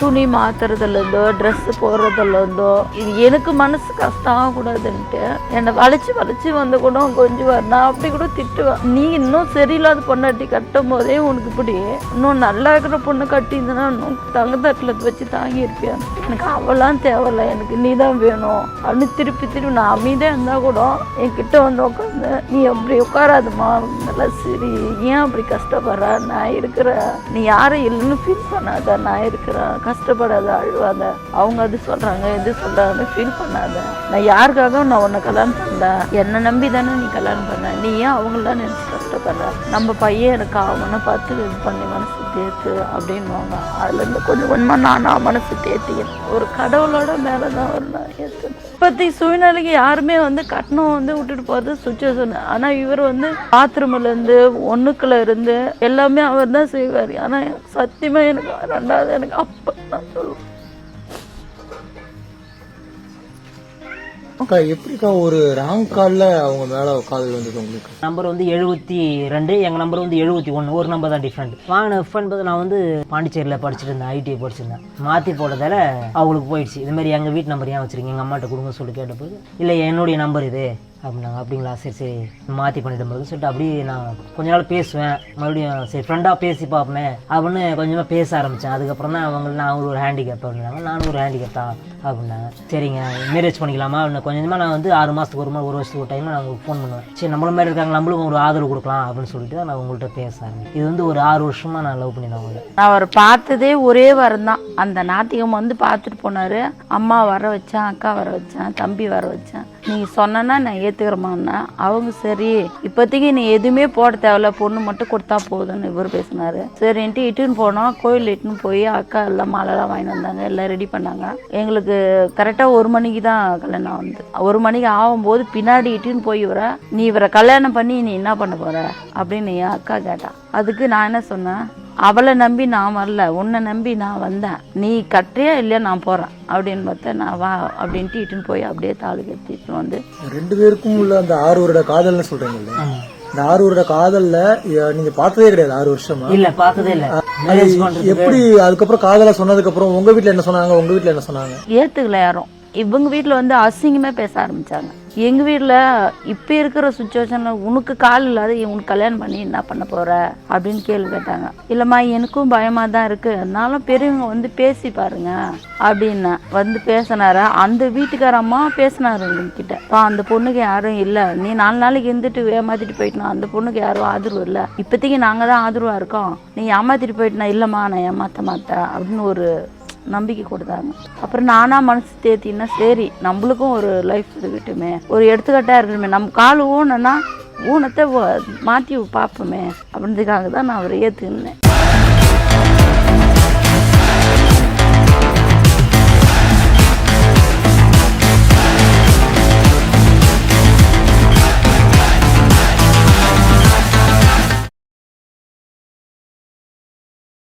துணி மாத்துறதுலேருந்தோ ட்ரெஸ்ஸு போடுறதுலேருந்தோ இது எனக்கு மனசு கஷ்டம் ஆகக்கூடாதுன்ட்டு என்னை வளைச்சி வந்து கூட கொஞ்சம் நான் அப்படி கூட திட்டுவேன். நீ இன்னும் சரியில்லாத பொண்ணாட்டி கட்டும் போதே உனக்கு இப்படி இன்னும் நல்லா இருக்கிற பொண்ணு கட்டியிருந்தேன்னா இன்னும் தங்கத்தட்டில் வச்சு தாங்கியிருப்பேன். எனக்கு அவெல்லாம் தேவையில்லை, எனக்கு நீ தான் வேணும் அப்படின்னு திருப்பி நான் அமைதியாக இருந்தால் கூட என்கிட்ட வந்து உட்காந்து நீ அப்படி உட்காராதுமா நல்லா சரி, ஏன் அப்படி கஷ்டப்படுற, நான் இருக்கிறேன், நீ யாரும் இல்லைன்னு ஃபீல் பண்ணாத, நான் இருக்கிறேன், கஷ்டப்படாத, அழுவாத, அவங்க அது சொல்கிறாங்க எது சொல்கிறாங்கன்னு ஃபீல் பண்ணாத, நான் யாருக்காக நான் உன்னை கல்யாணம் பண்ணேன், என்னை நம்பி தானே நீ கல்யாணம் பண்ண, நீ ஏன் அவங்களாம் நினச்சி கஷ்டப்படுற, நம்ம பையன் எனக்கு அவனை பார்த்து இது பண்ணி மனசு தேத்து அப்படின்வாங்க. அதுலேருந்து கொஞ்சம் கொஞ்சமாக நானாக மனசு தேத்திக்கிறேன். ஒரு கடவுளோட மேலே தான் ஒரு நான் ஏற்றுனேன். இப்போதைக்கு சூழ்நிலைக்கு யாருமே வந்து கட்டணம் வந்து விட்டுட்டு போகிறது சுச்சுவேஷன். ஆனால் இவர் வந்து பாத்ரூம்லேருந்து ஒன்றுக்குள்ள இருந்து எல்லாமே அவர் தான் செய்வார். ஆனால் சத்தியமாக எனக்கு ரெண்டாவது எனக்கு அப்போ நான் சொல்லுவேன். எப்படிக்கா ஒரு ராங் கால்ல அவங்க மேல காதல் வந்தது உங்களுக்கு? நம்பர் வந்து 72, எங்க நம்பர் வந்து 71, ஒரு நம்பர் தான் டிஃப்ரெண்ட். வாங்கின என்பது நான் வந்து பாண்டிச்சேரியில் படிச்சுட்டு இருந்தேன், ஐடிஐ படிச்சிருந்தேன். மாற்றி போட்டதால அவங்களுக்கு போயிடுச்சு. இது மாதிரி எங்கள் வீட்டு நம்பர் ஏன் வச்சிருக்கீங்க, எங்கள் அம்மாட்ட கொடுங்க சொல்லி கேட்டபோது இல்லை என்னுடைய நம்பர் இது அப்படின்னாங்க. அப்படிங்களா சரி சரி மாற்றி பண்ணிடும் போது சொல்லிட்டு அப்படியே நான் கொஞ்ச நாள் பேசுவேன், மறுபடியும் சரி ஃப்ரெண்டாக பேசி பார்ப்போமே அப்படின்னு கொஞ்சமாக பேச ஆரம்பித்தேன். அதுக்கப்புறம் தான் அவங்க நான் ஒரு ஹேண்டிகேப் அப்படின்னாங்க, நானும் ஒரு ஹேண்டிகேப் தான் அப்படின்னாங்க. சரிங்க மேரேஜ் பண்ணிக்கலாமா அப்படின்னு கொஞ்சமாக நான் வந்து 6 மாதத்துக்கு ஒரு வருஷத்துக்கு ஒரு டைமில் நான் உங்களுக்கு ஃபோன் பண்ணுவேன். சரி நம்மள மாதிரி இருக்காங்க, நம்மளும் ஒரு ஆதரவு கொடுக்கலாம் அப்படின்னு சொல்லிட்டு நான் உங்கள்கிட்ட பேச ஆரம்பிச்சேன். இது வந்து ஒரு 6 வருஷமாக நான் லவ் பண்ணியிருந்தேன் அவங்கள. நான் அவர் பார்த்ததே ஒரே வாரம் தான். அந்த நாத்திகம் வந்து பார்த்துட்டு போனார். அம்மா வர வச்சேன், அக்கா வர வச்சேன், தம்பி வர வச்சேன். நீங்கள் சொன்னா நான் ஏற்றுக்கிறோமான்னா அவங்க சரி இப்போதைக்கு நீ எதுவுமே போட தேவையில்ல, பொண்ணு மட்டும் கொடுத்தா போதும்னு இவர் பேசினாரு. சரின்ட்டு இட்டுன்னு போனோம். கோயில் இட்டுன்னு போய் அக்கா எல்லாம் மாலைலாம் வாங்கிட்டு வந்தாங்க, எல்லாம் ரெடி பண்ணாங்க. எங்களுக்கு கரெக்டாக 1 மணிக்கு தான் கல்யாணம் வந்து 1 மணிக்கு ஆகும்போது பின்னாடி இட்டுன்னு போய் நீ இவரை கல்யாணம் பண்ணி நீ என்ன பண்ண போற அப்படின்னு என் அக்கா கேட்டான். அதுக்கு நான் என்ன சொன்னேன், அவளை நம்பி நான் வரல, உன்னை நம்பி நான் வந்தேன், நீ கட்டுறியா இல்லையா நான் போறேன் அப்படின்னு பார்த்தேன். நான் வா அப்படின்ட்டு இட்டுன்னு போய் அப்படியே தாலி கட்டிட்டு வந்து 2 பேருக்கும் உள்ள அந்த 6 வருட காதல்னு சொல்றீங்கல்ல, இந்த 6 வருட காதல்ல நீங்க பார்த்ததே கிடையாது 6 வருஷமா? இல்ல பார்த்ததே இல்ல. எப்படி அதுக்கப்புறம் காதல சொன்னதுக்கு அப்புறம் உங்க வீட்டுல என்ன சொன்னாங்க, உங்க வீட்டுல என்ன சொன்னாங்க? ஏத்துக்கல யாரும். இவங்க வீட்டில் வந்து அசிங்கமே பேச ஆரம்பிச்சாங்க. எங்கள் வீட்டில் இப்போ இருக்கிற சுச்சுவேஷனில் உனக்கு கால் இல்லாத உனக்கு கல்யாணம் பண்ணி என்ன பண்ண போகிற அப்படின்னு கேள்வி கேட்டாங்க. இல்லைம்மா எனக்கும் பயமாக தான் இருக்குது, அதனால பெரியவங்க வந்து பேசி பாருங்க அப்படின்னு வந்து பேசினார. அந்த வீட்டுக்கார அம்மா பேசினாரு எங்ககிட்ட, அந்த பொண்ணுக்கு யாரும் இல்லை, நீ 4 நாளைக்கு இருந்துட்டு ஏமாத்திட்டு போயிட்டனா, அந்த பொண்ணுக்கு யாரும் ஆதரவு இல்லை, இப்போதைக்கு நாங்கள் தான் ஆதரவாக இருக்கோம், நீ ஏமாத்திட்டு போயிட்டனா, இல்லைம்மா நான் ஏமாற்ற மாட்டேன் அப்படின்னு ஒரு நம்பிக்கை கொடுத்தாங்க. அப்புறம் நானா மனசு தேத்தின்னா சரி நம்மளுக்கும் ஒரு லைஃப் இருக்கட்டுமே, ஒரு எடுத்துக்காட்டாக இருக்கணுமே, நம்ம கால் ஊனன்னா ஊனத்தை மாற்றி பார்ப்போமே அப்படின்றதுக்காக தான் நான் அவரை ஏற்றுக்கினேன்.